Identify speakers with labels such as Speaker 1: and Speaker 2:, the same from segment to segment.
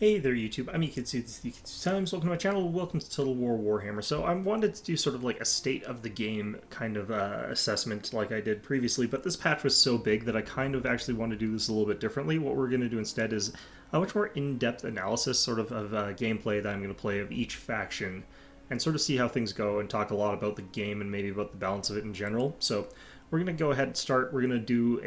Speaker 1: Hey there YouTube, I'm Yukitsu, this is Yukitsu Times, welcome to my channel, welcome to Total War Warhammer. So I wanted to do sort of like a state of the game kind of assessment like I did previously, but this patch was so big that I kind of actually want to do this a little bit differently. What we're going to do instead is a much more in-depth analysis sort of gameplay that I'm going to play of each faction and sort of see how things go and talk a lot about the game and maybe about the balance of it in general. So we're going to go ahead and start. We're going to do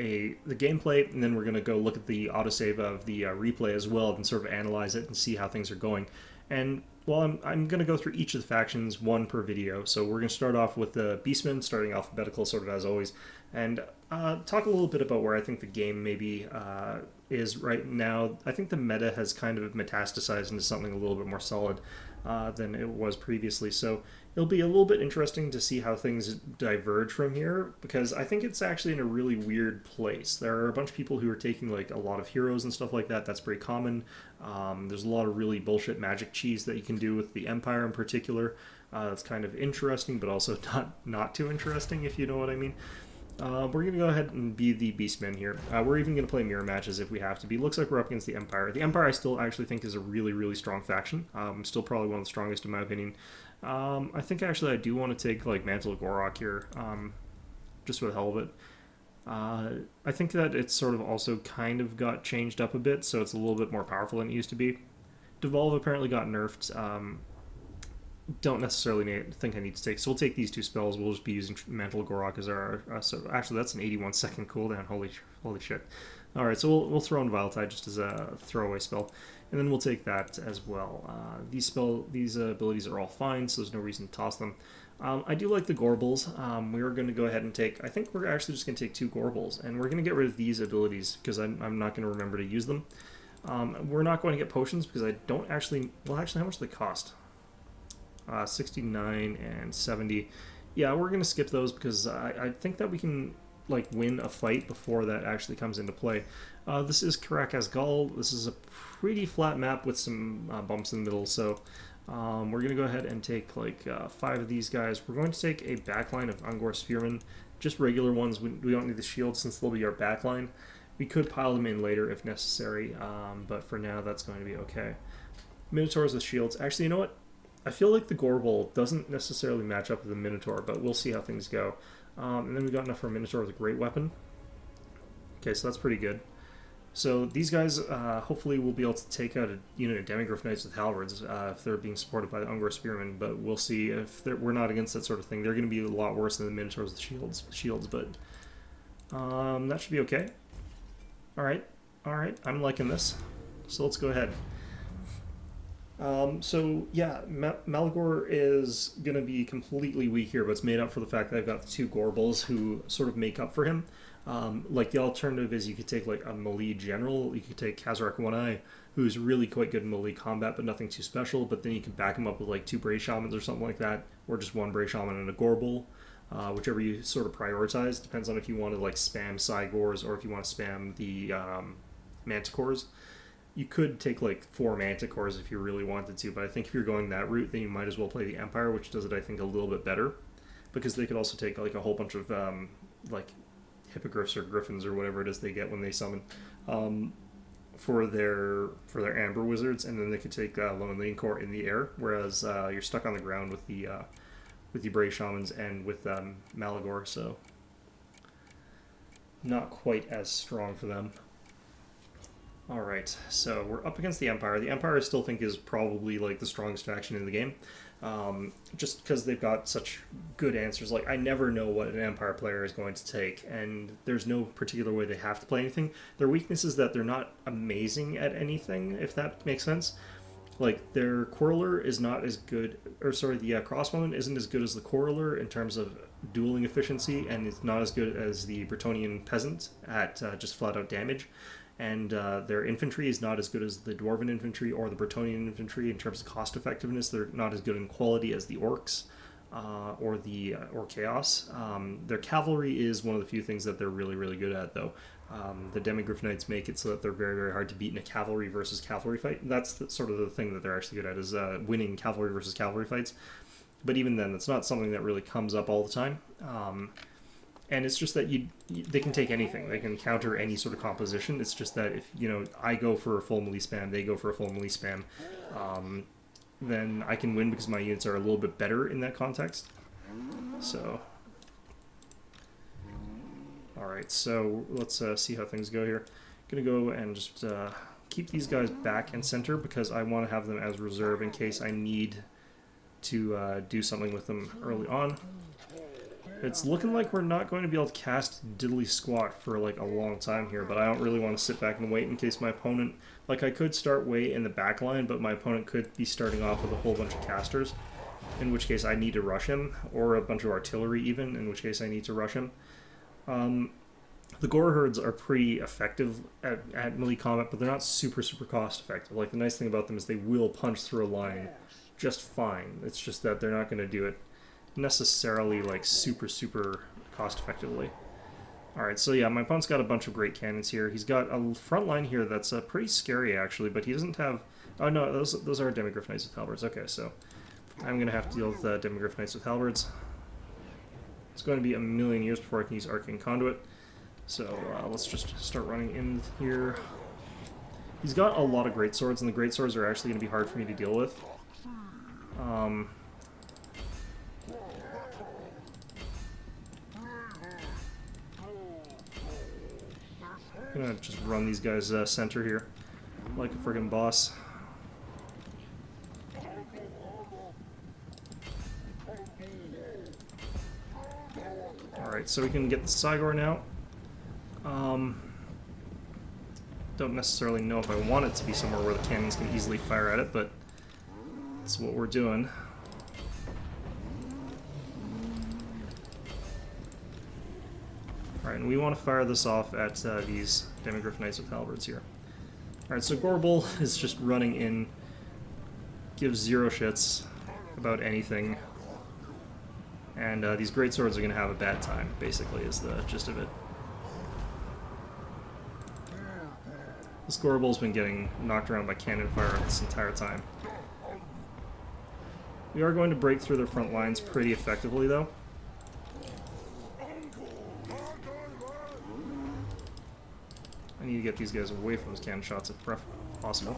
Speaker 1: the gameplay, and then we're going to go look at the autosave of the replay as well and sort of analyze it and see how things are going. And well, I'm going to go through each of the factions, one per video. So we're going to start off with the Beastmen, starting alphabetical sort of as always, and talk a little bit about where I think the game maybe is right now. I think the meta has kind of metastasized into something a little bit more solid than it was previously. So it'll be a little bit interesting to see how things diverge from here, because I think it's actually in a really weird place. There are a bunch of people who are taking like a lot of heroes and stuff like that. That's pretty common. There's a lot of really bullshit magic cheese that you can do with the Empire in particular. That's kind of interesting, but also not too interesting, if you know what I mean. We're going to go ahead and be the Beastmen here. We're even going to play mirror matches if we have to be. Looks like we're up against the Empire. The Empire I still actually think is a really, really strong faction. Still probably one of the strongest in my opinion. I think actually I do want to take like Mantle of Gorok here, just for the hell of it. I think that it's sort of also kind of got changed up a bit, so it's a little bit more powerful than it used to be. Devolve apparently got nerfed. Don't necessarily think I need to take, so we'll take these two spells. We'll just be using Mantle of Gorok as our so actually that's an 81-second cooldown. Holy shit. All right, so we'll throw in Vile Tide just as a throwaway spell, and then we'll take that as well. These abilities are all fine, so there's no reason to toss them. I do like the Gorbles. We are going to go ahead and take, I think we're actually just going to take two Gorbles, and we're going to get rid of these abilities because I'm not going to remember to use them. We're not going to get potions because I don't actually, well actually how much do they cost? 69 and 70. Yeah, we're going to skip those because I think that we can like win a fight before that actually comes into play. This is Caracas Gaul. This is a pretty flat map with some bumps in the middle, so we're going to go ahead and take like 5 of these guys. We're going to take a backline of Ungor Spearmen, just regular ones. We don't need the shield since they'll be our backline. We could pile them in later if necessary, but for now that's going to be okay. Minotaurs with shields. Actually, you know what? I feel like the Gorbel doesn't necessarily match up with the Minotaur, but we'll see how things go. And then we got enough for a Minotaur with a great weapon. Okay, so that's pretty good. So these guys hopefully will be able to take out a unit of Demigryph Knights with halberds if they're being supported by the Ungor Spearmen, but we'll see if we're not against that sort of thing. They're going to be a lot worse than the Minotaurs with shields, but that should be okay. All right, I'm liking this. So let's go ahead. So yeah, Malagor is going to be completely weak here, but it's made up for the fact that I've got the two Gorbals who sort of make up for him. Like the alternative is you could take like a melee general. You could take Kazarak One-Eye, who's really quite good in melee combat, but nothing too special. But then you can back him up with like 2 Bray Shamans or something like that, or just 1 Bray Shaman and a Gorbal. Whichever you sort of prioritize. Depends on if you want to like spam Cygors or if you want to spam the Manticores. You could take like 4 Manticores if you really wanted to, but I think if you're going that route, then you might as well play the Empire, which does it, I think, a little bit better. Because they could also take like a whole bunch of like Hippogriffs or Griffins or whatever it is they get when they summon for their Amber Wizards, and then they could take Lonely Core in the air, whereas you're stuck on the ground with the Bray Shamans and with Malagor, so not quite as strong for them. Alright, so we're up against the Empire. The Empire I still think is probably like the strongest faction in the game. Just because they've got such good answers. Like, I never know what an Empire player is going to take, and there's no particular way they have to play anything. Their weakness is that they're not amazing at anything, if that makes sense. Like, their Quarreler is not as good, or sorry, the Crossbowman isn't as good as the Quarreler in terms of dueling efficiency, and it's not as good as the Bretonnian Peasant at just flat-out damage. And their infantry is not as good as the Dwarven infantry or the Bretonnian infantry in terms of cost effectiveness. They're not as good in quality as the Orcs or Chaos. Their cavalry is one of the few things that they're really, really good at, though. The Demigryph Knights make it so that they're very, very hard to beat in a cavalry versus cavalry fight. That's sort of the thing that they're actually good at, is winning cavalry versus cavalry fights. But even then, that's not something that really comes up all the time. And it's just that they can take anything. They can counter any sort of composition. It's just that if, you know, I go for a full melee spam, they go for a full melee spam, then I can win because my units are a little bit better in that context. So, alright, so let's see how things go here. I'm going to go and just keep these guys back and center because I want to have them as reserve in case I need to do something with them early on. It's looking like we're not going to be able to cast diddly squat for like a long time here, but I don't really want to sit back and wait in case my opponent... Like, I could start way in the back line, but my opponent could be starting off with a whole bunch of casters, in which case I need to rush him, or a bunch of artillery even, in which case I need to rush him. The Gore Herds are pretty effective at melee combat, but they're not super cost effective. Like, the nice thing about them is they will punch through a line just fine. It's just that they're not going to do it necessarily like super cost effectively. Alright, so yeah, my opponent's got a bunch of great cannons here. He's got a front line here that's pretty scary actually, but he doesn't have... Oh no, those are Demigryph Knights with halberds. Okay, so I'm going to have to deal with Demigryph Knights with halberds. It's going to be a million years before I can use Arcane Conduit. So let's just start running in here. He's got a lot of great swords, and the great swords are actually going to be hard for me to deal with. I'm gonna just run these guys center here, like a friggin' boss. Alright, so we can get the Cygor now. Don't necessarily know if I want it to be somewhere where the cannons can easily fire at it, but that's what we're doing. Alright, and we want to fire this off at these Demigryph Knights with halberds here. Alright, so Gorbel is just running in, gives zero shits about anything, and these great swords are going to have a bad time, basically, is the gist of it. This Gorbel's been getting knocked around by cannon fire this entire time. We are going to break through their front lines pretty effectively, though. I need to get these guys away from those cannon shots if possible.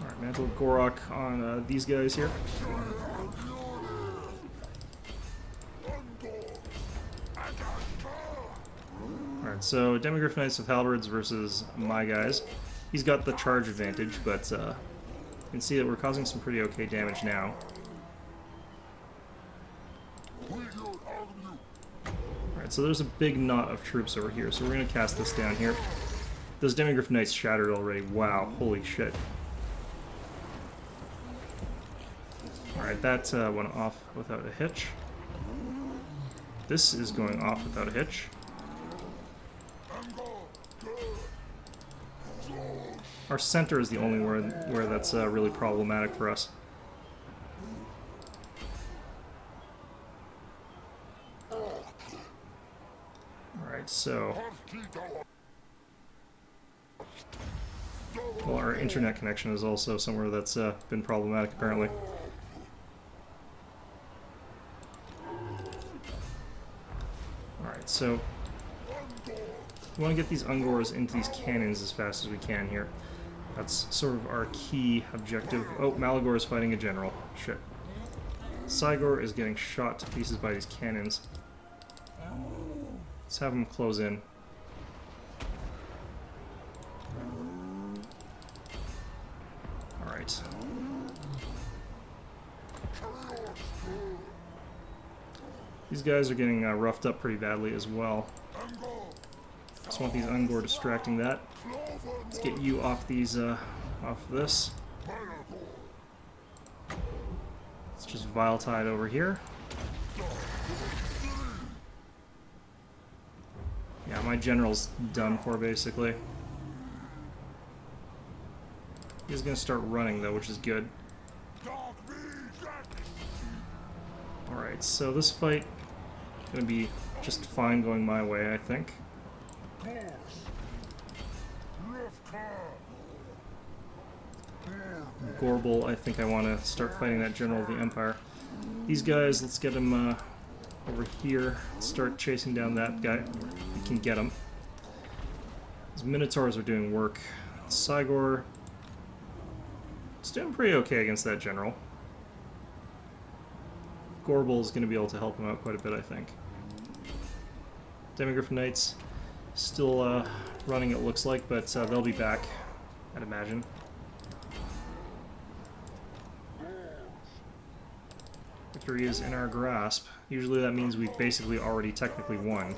Speaker 1: Alright, Mantle of Gorok on these guys here. Alright, so Demigryph Knights with halberds versus my guys. He's got the charge advantage, but you can see that we're causing some pretty okay damage now. Alright, so there's a big knot of troops over here, so we're going to cast this down here. Those Demigryph Knights shattered already. Wow, holy shit. Alright, that went off without a hitch. This is going off without a hitch. Our center is the only where that's really problematic for us. Alright, so... Well, our internet connection is also somewhere that's been problematic, apparently. Alright, so... we want to get these Ungors into these cannons as fast as we can here. That's sort of our key objective. Oh, Malagor is fighting a general. Shit. Cygor is getting shot to pieces by these cannons. Let's have him close in. Alright. These guys are getting roughed up pretty badly as well. Just want these Ungor distracting that. Let's get you off these, off this. Let's just Vile Tide over here. Yeah, my general's done for, basically. He's gonna start running, though, which is good. Alright, so this fight is gonna be just fine going my way, I think. Gorbel, I think I want to start fighting that General of the Empire. These guys, let's get them over here. Start chasing down that guy. We can get him. These Minotaurs are doing work. Cygor, it's doing pretty okay against that General. Gorbel is going to be able to help him out quite a bit, I think. Demigryph Knights still running, it looks like, but they'll be back, I'd imagine. Victory is in our grasp. Usually that means we've basically already technically won.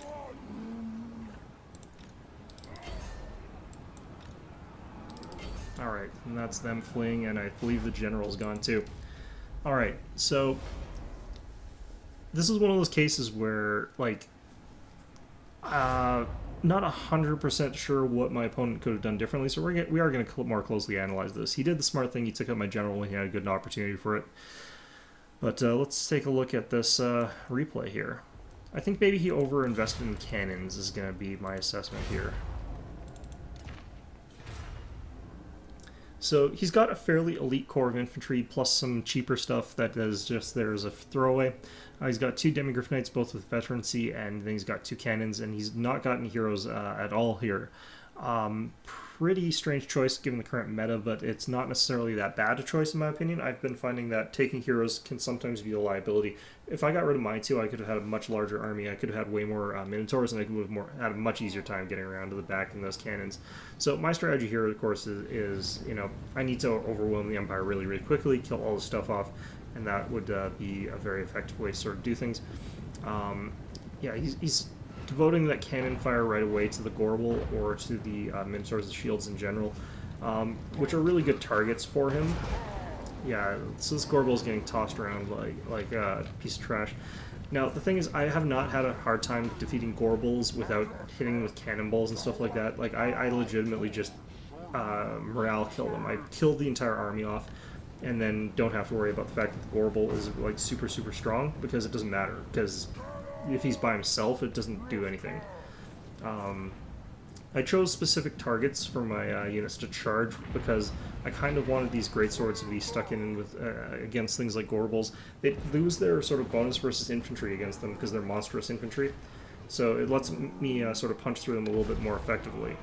Speaker 1: Alright, and that's them fleeing, and I believe the general's gone too. Alright, so this is one of those cases where, like, not 100% sure what my opponent could have done differently, so we are going to more closely analyze this. He did the smart thing, he took out my general when he had a good opportunity for it. But let's take a look at this replay here. I think maybe he over-invested in cannons is going to be my assessment here. So he's got a fairly elite core of infantry plus some cheaper stuff that is just there as a throwaway. He's got 2 Demigryph Knights, both with veterancy, and then he's got 2 cannons, and he's not got any heroes at all here. Pretty strange choice given the current meta, but it's not necessarily that bad a choice in my opinion. I've been finding that taking heroes can sometimes be a liability. If I got rid of my 2, I could have had a much larger army. I could have had way more Minotaurs, and I could have had a much easier time getting around to the back in those cannons. So my strategy here, of course, is you know, I need to overwhelm the Empire really, really quickly, kill all the stuff off, and that would be a very effective way to sort of do things. Yeah, he's devoting that cannon fire right away to the Gorbel or to the Minotaurs and Shields in general, which are really good targets for him. Yeah, so this Gorbel is getting tossed around like a piece of trash. Now, the thing is, I have not had a hard time defeating Gorbels without hitting with cannonballs and stuff like that. Like, I legitimately just morale kill them. I kill the entire army off, and then don't have to worry about the fact that the Gorbel is, like, super, super strong, because it doesn't matter, because if he's by himself, it doesn't do anything. I chose specific targets for my units to charge because I kind of wanted these greatswords to be stuck in with against things like Gorbels. They lose their sort of bonus versus infantry against them because they're monstrous infantry, so it lets me sort of punch through them a little bit more effectively.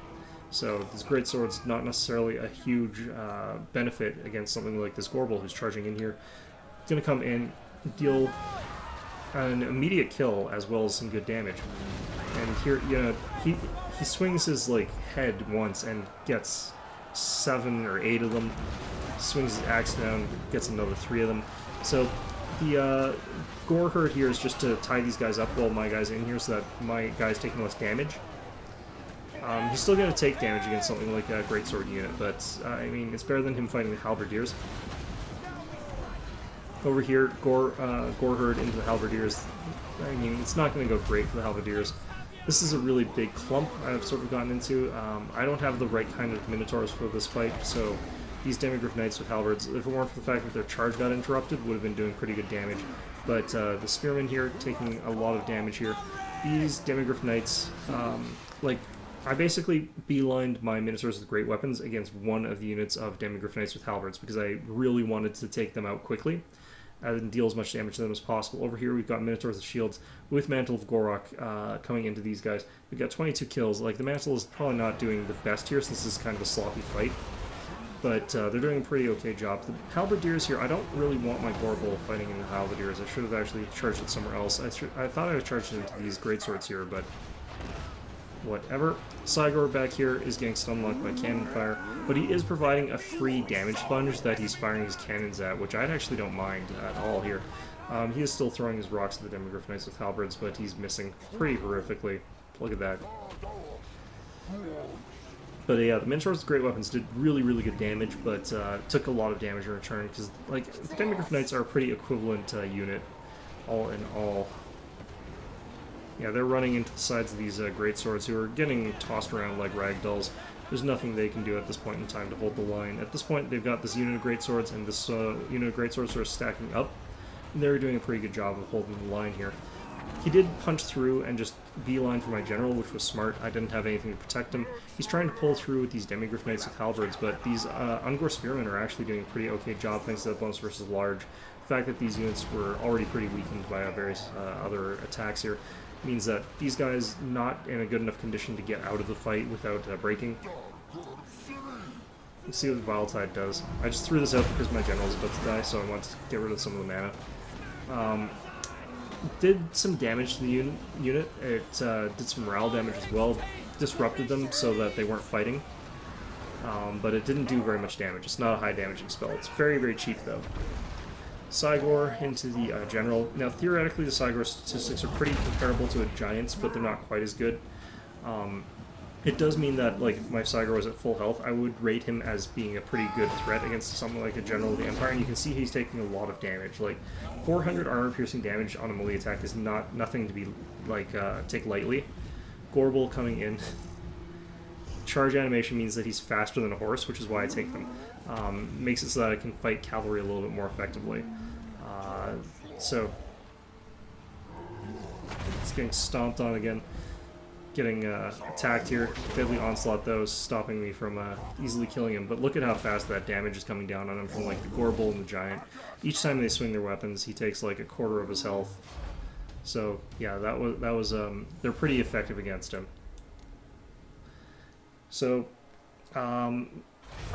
Speaker 1: So this greatsword's not necessarily a huge benefit against something like this Gorbel who's charging in here. It's going to come in, deal an immediate kill as well as some good damage. And here, you know, he swings his like head once and gets 7 or 8 of them. Swings his axe down, gets another 3 of them. So the gore herd here is just to tie these guys up while my guy's in here, so that my guy's taking less damage. He's still going to take damage against something like a greatsword unit, but I mean, it's better than him fighting the halberdiers. Over here, gore herd into the halberdiers. I mean, it's not going to go great for the halberdiers. This is a really big clump I've sort of gotten into. I don't have the right kind of Minotaurs for this fight, so these Demigryph Knights with halberds, if it weren't for the fact that their charge got interrupted, would have been doing pretty good damage. But the Spearmen here taking a lot of damage here. These Demigryph Knights, like, I basically beelined my Minotaurs with great weapons against one of the units of Demigryph Knights with halberds because I really wanted to take them out quickly and deal as much damage to them as possible. Over here we've got Minotaurs with shields with Mantle of Gorok coming into these guys. We've got 22 kills. Like, the Mantle is probably not doing the best here since this is kind of a sloppy fight, but they're doing a pretty okay job. The halberdiers here, I don't really want my Gorbel fighting in the halberdiers. I should have actually charged it somewhere else. I thought I was charged it into these greatswords here, but whatever. Cygor back here is getting stun locked by cannon fire, but he is providing a free damage sponge that he's firing his cannons at, which I actually don't mind at all here. He is still throwing his rocks at the Demigryph Knights with halberds, but he's missing pretty horrifically. Look at that. But yeah, the Minotaurs with great weapons did really, really good damage, but took a lot of damage in return, because like, the Demigryph Knights are a pretty equivalent unit, all in all. Yeah, they're running into the sides of these greatswords who are getting tossed around like ragdolls. There's nothing they can do at this point in time to hold the line. At this point, they've got this unit of greatswords and this unit of greatswords sort of stacking up, and they're doing a pretty good job of holding the line here. He did punch through and just beeline for my general, which was smart. I didn't have anything to protect him. He's trying to pull through with these Demigryph Knights with halberds, but these Ungor Spearmen are actually doing a pretty okay job thanks to that bonus versus large. The fact that these units were already pretty weakened by various other attacks here means that these guys not in a good enough condition to get out of the fight without breaking. Let's see what the Viletide does. I just threw this out because my general's about to die, so I want to get rid of some of the mana. Did some damage to the unit. It did some morale damage as well. Disrupted them so that they weren't fighting. But it didn't do very much damage. It's not a high damaging spell. It's very, very cheap though. Cygor into the general. Now theoretically the Cygor statistics are pretty comparable to a Giant's, but they're not quite as good. It does mean that, like, if my Cygor was at full health, I would rate him as being a pretty good threat against something like a General of the Empire, and you can see he's taking a lot of damage. Like, 400 armor-piercing damage on a melee attack is nothing to be, like, take lightly. Gorbel coming in. Charge animation means that he's faster than a horse, which is why I take them. Makes it so that I can fight cavalry a little bit more effectively. So, it's getting stomped on again. Getting attacked here. Deadly Onslaught, though, is stopping me from easily killing him. But look at how fast that damage is coming down on him from, like, the Gorbel and the Giant. Each time they swing their weapons, he takes, like, a quarter of his health. So, yeah, that was they're pretty effective against him. So, I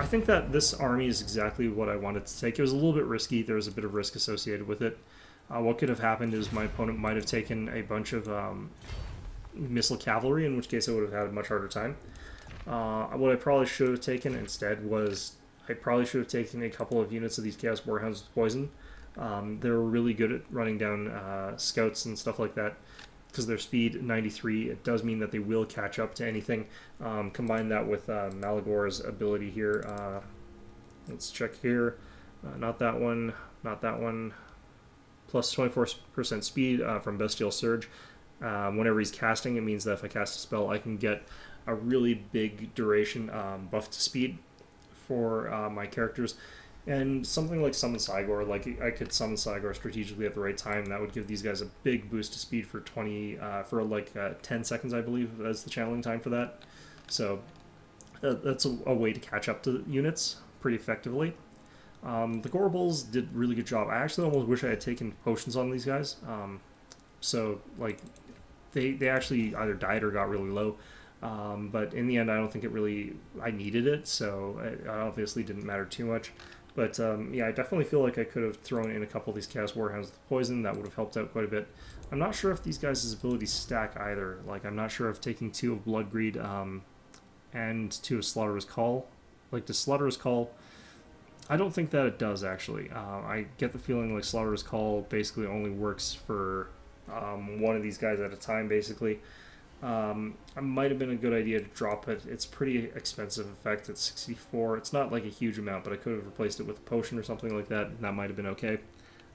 Speaker 1: think that this army is exactly what I wanted to take. It was a little bit risky. There was a bit of risk associated with it. What could have happened is my opponent might have taken a bunch of missile cavalry, in which case I would have had a much harder time. What I probably should have taken instead was I probably should have taken a couple of units of these Chaos Warhounds with poison. They're really good at running down scouts and stuff like that because their speed 93. It does mean that they will catch up to anything. Combine that with Malagor's ability here. Let's check here. Not that one. Not that one. Plus 24% speed from Bestial Surge. Whenever he's casting, it means that if I cast a spell, I can get a really big duration buff to speed for my characters. And something like Summon Cygor, like I could summon Cygor strategically at the right time. That would give these guys a big boost to speed for 10 seconds, I believe, as the channeling time for that. So that's a way to catch up to units pretty effectively. The Gorbels did a really good job. I actually almost wish I had taken potions on these guys. So, like, they actually either died or got really low. But in the end, I don't think I needed it, so it obviously didn't matter too much. But, yeah, I definitely feel like I could have thrown in a couple of these Chaos Warhounds with poison. That would have helped out quite a bit. I'm not sure if these guys' abilities stack either. Like, I'm not sure if taking 2 of Bloodgreed and 2 of Slaughterer's Call. Like, the Slaughterer's Call, I don't think that it does, actually. I get the feeling like Slaughterer's Call basically only works for one of these guys at a time, basically. It might have been a good idea to drop it. It's pretty expensive effect. It's 64. It's not like a huge amount, but I could have replaced it with a potion or something like that, and that might have been okay.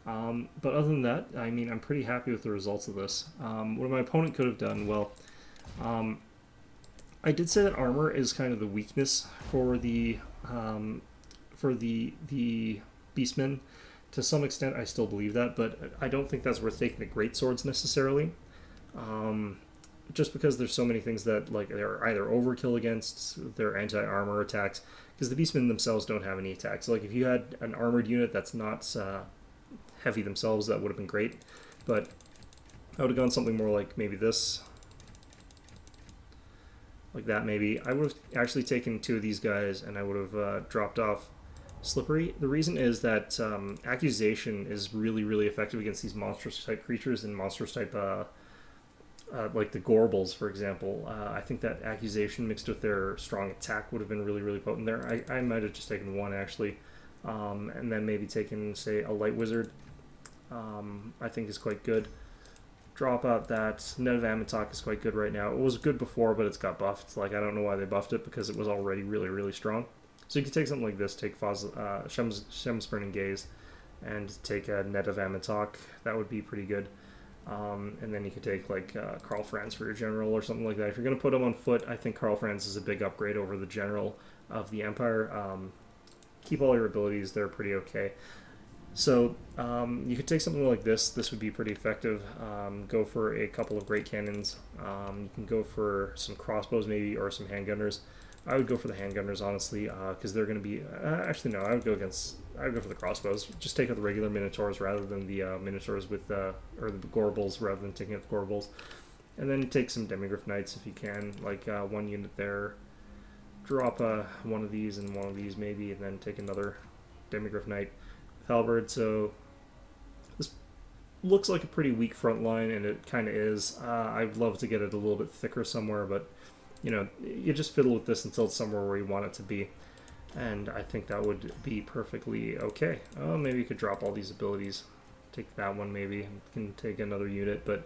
Speaker 1: But other than that, I mean, I'm pretty happy with the results of this. What my opponent could have done, well, I did say that armor is kind of the weakness for the Beastmen. To some extent, I still believe that, but I don't think that's worth taking the greatswords necessarily. Just because there's so many things that, like, they're either overkill against their anti-armor attacks, because the Beastmen themselves don't have any attacks. Like, if you had an armored unit that's not heavy themselves, that would have been great. But I would have gone something more like maybe this. Like that, maybe. I would have actually taken 2 of these guys, and I would have dropped off Slippery. The reason is that Accusation is really, really effective against these monstrous type creatures and monstrous type, like the Gorbels, for example. I think that Accusation mixed with their strong attack would have been really, really potent there. I might have just taken 1, actually, and then maybe taken, say, a Light Wizard. I think is quite good. Drop out that. Net of Amatok is quite good right now. It was good before, but it's got buffed. Like, I don't know why they buffed it, because it was already really, really strong. So you could take something like this, take Shem's Burning Gaze, and take a Net of Amatok. That would be pretty good. And then you could take, like, Karl Franz for your general or something like that. If you're going to put him on foot, I think Karl Franz is a big upgrade over the general of the Empire. Keep all your abilities, they're pretty okay. So you could take something like this. This would be pretty effective. Go for a couple of great cannons. You can go for some crossbows maybe, or some handgunners. I would go for the handgunners honestly, because they're going to be. Actually, no. I would go for the crossbows. Just take out the regular minotaurs rather than the minotaurs with or the gorbals rather than taking out the gorbals. And then take some demigryph knights if you can, like one unit there. Drop one of these and one of these maybe, and then take another demigryph knight. Halberd, so this looks like a pretty weak front line, and it kind of is. I'd love to get it a little bit thicker somewhere, but you know, you just fiddle with this until it's somewhere where you want it to be, and I think that would be perfectly okay. Oh, maybe you could drop all these abilities. Take that one maybe, and can take another unit, but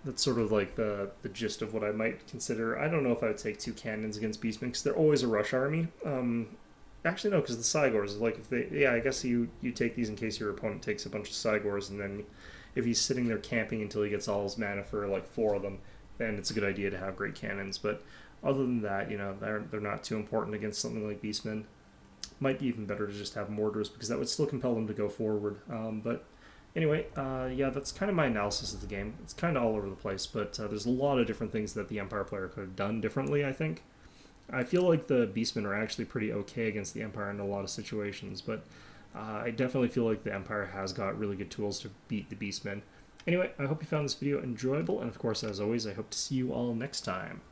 Speaker 1: that's sort of like the gist of what I might consider. I don't know if I would take 2 cannons against Beastmen, because they're always a rush army. Actually, no, because the Cygors, like, if they, yeah, I guess you take these in case your opponent takes a bunch of Cygors, and then if he's sitting there camping until he gets all his mana for, like, 4 of them, then it's a good idea to have great cannons. But other than that, you know, they're not too important against something like Beastmen. Might be even better to just have mortars, because that would still compel them to go forward. But anyway, yeah, that's kind of my analysis of the game. It's kind of all over the place, but there's a lot of different things that the Empire player could have done differently, I think. I feel like the Beastmen are actually pretty okay against the Empire in a lot of situations, but I definitely feel like the Empire has got really good tools to beat the Beastmen. Anyway, I hope you found this video enjoyable, and of course, as always, I hope to see you all next time.